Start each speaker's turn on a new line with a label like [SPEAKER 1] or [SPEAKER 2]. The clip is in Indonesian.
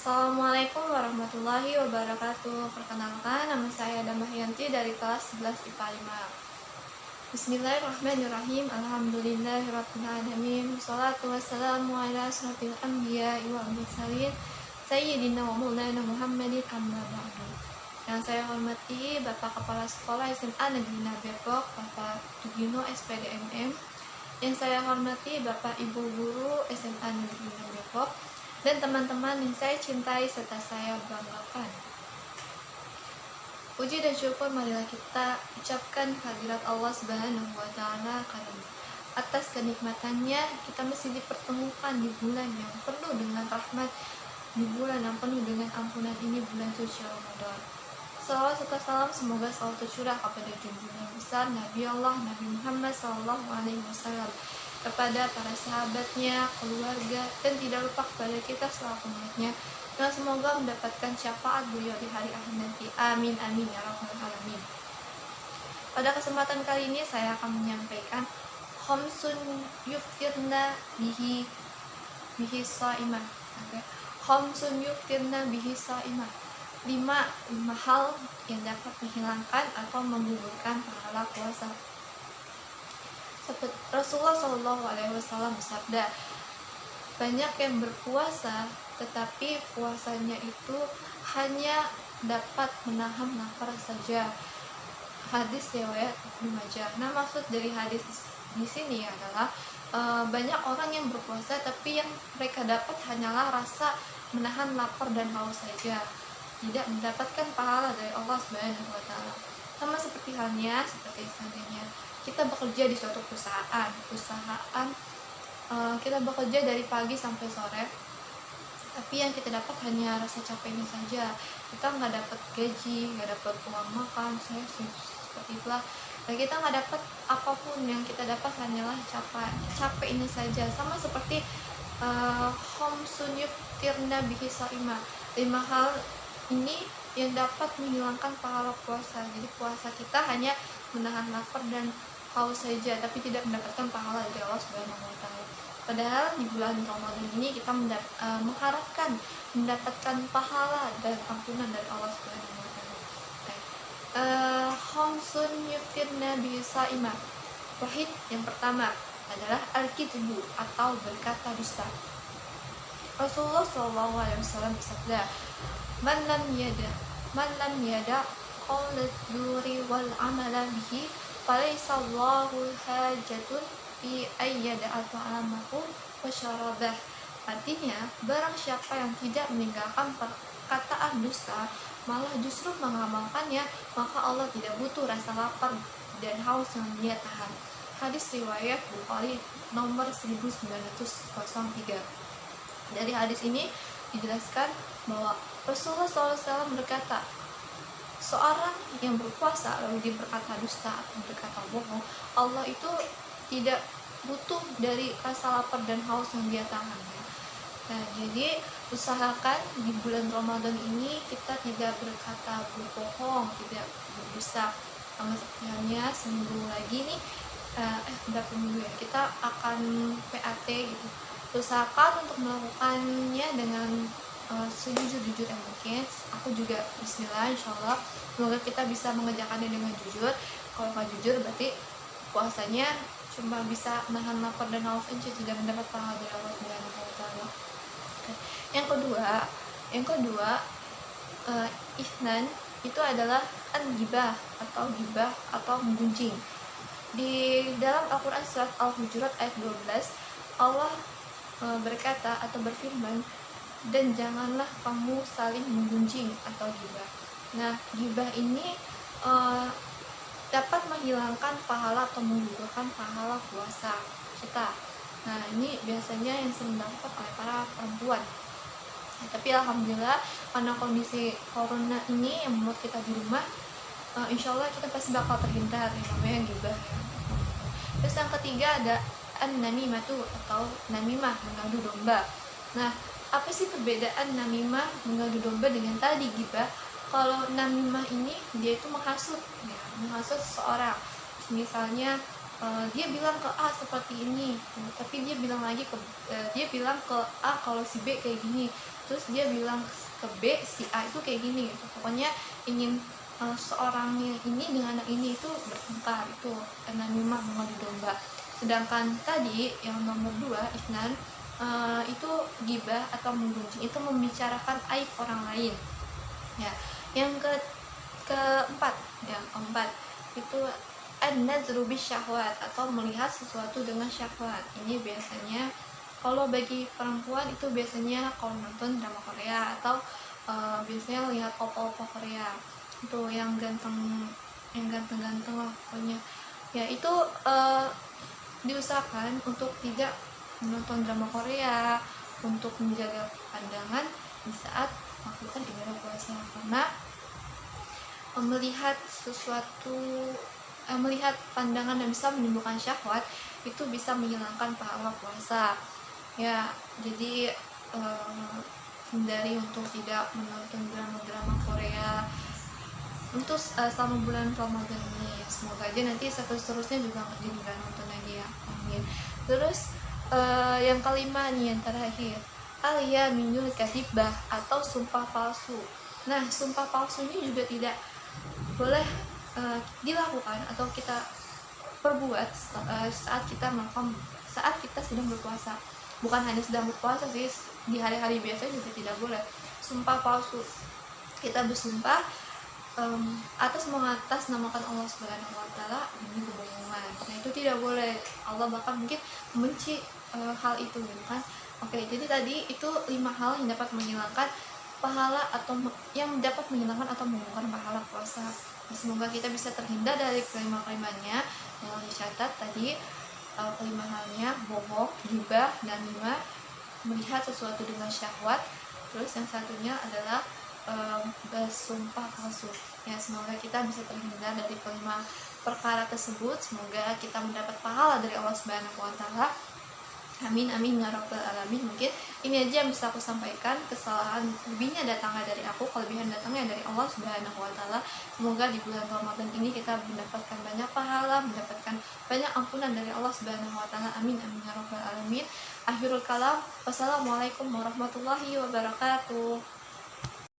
[SPEAKER 1] Assalamualaikum warahmatullahi wabarakatuh. Perkenalkan, nama saya Damahyanti dari kelas 11 IPA 5. Bismillahirrahmanirrahim. Alhamdulillahirabbil alamin. Wassalatu wassalamu ala asyrofil anbiya'i wal mursalin sayyidina wa maulana Muhammadin amma ba'du. Yang saya hormati Bapak Kepala Sekolah SMA Negeri Depok, Bapak Tugino SPDMM. Yang saya hormati Bapak Ibu Guru SMA Negeri Depok dan teman-teman yang saya cintai serta saya banggakan. Puji dan syukur marilah kita ucapkan kehadirat Allah Subhanahu wa Ta'ala, karena atas kenikmatannya kita masih dipertemukan di bulan yang penuh dengan rahmat, di bulan yang penuh dengan ampunan ini, bulan suci Ramadan. Salawat serta salam semoga selalu tercurah kepada junjungan besar Nabi Allah Nabi Muhammad SAW, kepada para sahabatnya, keluarga, dan tidak lupa kepada kita selaku umatnya, dan semoga mendapatkan syafaat beliau di hari akhir nanti. Amin amin ya rabbal alamin. Pada kesempatan kali ini saya akan menyampaikan khamsun yuftirna bihi shaimah. Khamsun yuftirna bihi shaimah. 5 hal yang dapat menghilangkan atau menggugurkan pahala puasa. Rasulullah SAW bersabda, banyak yang berpuasa tetapi puasanya itu hanya dapat menahan lapar saja. Hadis riwayat Ibnu Majah. Nah, maksud dari hadis di sini adalah banyak orang yang berpuasa tapi yang mereka dapat hanyalah rasa menahan lapar dan haus saja, tidak mendapatkan pahala dari Allah Subhanahu wa Ta'ala. Sama seperti halnya seandainya kita bekerja di suatu perusahaan, kita bekerja dari pagi sampai sore, tapi yang kita dapat hanya rasa capeknya saja. Kita nggak dapat gaji, nggak dapat uang makan, seperti itulah. Dan kita nggak dapat apapun, yang kita dapat hanyalah capek ini saja. Sama seperti khamsun yuftirna bihi shaimah. 5 hal ini yang dapat menghilangkan pahala puasa. Jadi puasa kita hanya menahan lapar dan haus saja, tapi tidak mendapatkan pahala dari Allah Subhanahu wa Ta'ala. Padahal di bulan Ramadan ini kita mengharapkan mendapatkan pahala dan ampunan dari Allah Subhanahu wa Ta'ala. Khamsun yuftirna bihi shaimah. Wahid, yang pertama adalah al-kidbu atau berkata dusta. Rasulullah SAW bersabda, Man lam yada qawlat duri wal amala bihi falaysa Allahu hajatun fi ayyada at'amahu wa syarabah. Artinya, barang siapa yang tidak meninggalkan perkataan dusta malah justru mengamalkannya, maka Allah tidak butuh rasa lapar dan haus yang dia tahan. Hadis riwayat Bukhari nomor 1903. Dari hadis ini dijelaskan bahwa Rasulullah SAW berkata, seorang yang berpuasa lalu dia berkata dusta atau berkata bohong, Allah itu tidak butuh dari rasa lapar dan haus yang dia tahan. Nah, jadi usahakan di bulan Ramadan ini kita tidak berkata berbohong, tidak berdusta. Sama seperti halnya seminggu lagi nih, berapa minggu ya, kita akan PAT gitu. Usahakan untuk melakukannya dengan sejujur-jujur yang mungkin. Aku juga bismillah, insyaallah semoga kita bisa mengerjakannya dengan jujur. Kalau nggak jujur berarti puasanya cuma bisa nahan lapar dan haus aja, tidak mendapat pahala dari Allah Subhanahu wa Ta'ala. Yang kedua, ihnan itu adalah an-gibah atau gibah atau menggunjing. Di dalam Al-Quran surat Al-Hujurat ayat 12, Allah berkata atau berfirman, dan janganlah kamu saling menggunjing atau gibah. Nah, gibah ini dapat menghilangkan pahala atau menggugurkan pahala puasa kita. Nah, ini biasanya yang sering dilakukan oleh para perempuan. Tapi alhamdulillah karena kondisi corona ini yang membuat kita di rumah, insya Allah kita pasti bakal terhindar yang namanya gibah ya. Terus yang ketiga ada an-namimah atau namimah, mengadu domba. Nah, apa sih perbedaan namimah mengadu domba dengan tadi gibah? Kalau namimah ini dia itu menghasut seseorang. Misalnya dia bilang ke A seperti ini, tapi dia bilang lagi ke dia bilang ke A kalau si B kayak gini, terus dia bilang ke B si A itu kayak gini gitu. Pokoknya ingin seorang yang ini dengan yang ini itu bertengkar, itu namimah, mengadu domba. Sedangkan tadi yang nomor 2 isnan, itu gibah atau menggunjing, itu membicarakan aib orang lain ya. Yang keempat, yang keempat itu an-nazru bisyahwat, atau melihat sesuatu dengan syahwat. Ini biasanya kalau bagi perempuan itu biasanya kalau nonton drama Korea atau biasanya lihat opa-opa Korea itu yang ganteng-ganteng lah pokoknya ya. Itu diusahakan untuk tidak menonton drama Korea, untuk menjaga pandangan di saat melakukan ibadah puasa, karena melihat sesuatu, melihat pandangan yang bisa menimbulkan syahwat itu bisa menghilangkan pahala puasa ya. Jadi hindari untuk tidak menonton drama-drama Korea untuk selama bulan Ramadan ini. Semoga aja nanti seterusnya juga jadi nggak nonton lagi ya, amin. Terus yang kelima nih, yang terakhir, al-yaminul kadhibah atau sumpah palsu. Nah, sumpah palsu ini juga tidak boleh dilakukan atau kita perbuat saat kita sedang berpuasa. Bukan hanya sedang berpuasa sih, di hari-hari biasa juga tidak boleh sumpah palsu. Kita bersumpah mengatasnamakan Allah Subhanahu wa taala demi kebohongan. Nah, itu tidak boleh. Allah bahkan mungkin membenci hal itu gitu kan. Oke, jadi tadi itu 5 hal yang dapat menghilangkan pahala atau yang dapat menghilangkan atau mengurangi pahala puasa. Semoga kita bisa terhindar dari kelima-kelimanya yang dicatat tadi. Kelima halnya bohong, gibah, namimah, melihat sesuatu dengan syahwat. Terus yang satunya adalah bersumpah palsu ya. Semoga kita bisa terhindar dari kelima perkara tersebut. Semoga kita mendapat pahala dari Allah Subhanahu wa taala. Amin amin ya rabbal alamin. Mungkin ini aja yang bisa aku sampaikan. Kesalahan lebihnya datangnya dari aku, kelebihan datangnya dari Allah Subhanahu wa taala. Semoga di bulan Ramadan ini kita mendapatkan banyak pahala, mendapatkan banyak ampunan dari Allah Subhanahu wa taala. Amin amin ya rabbal alamin. Akhirul kalam, wassalamualaikum warahmatullahi wabarakatuh.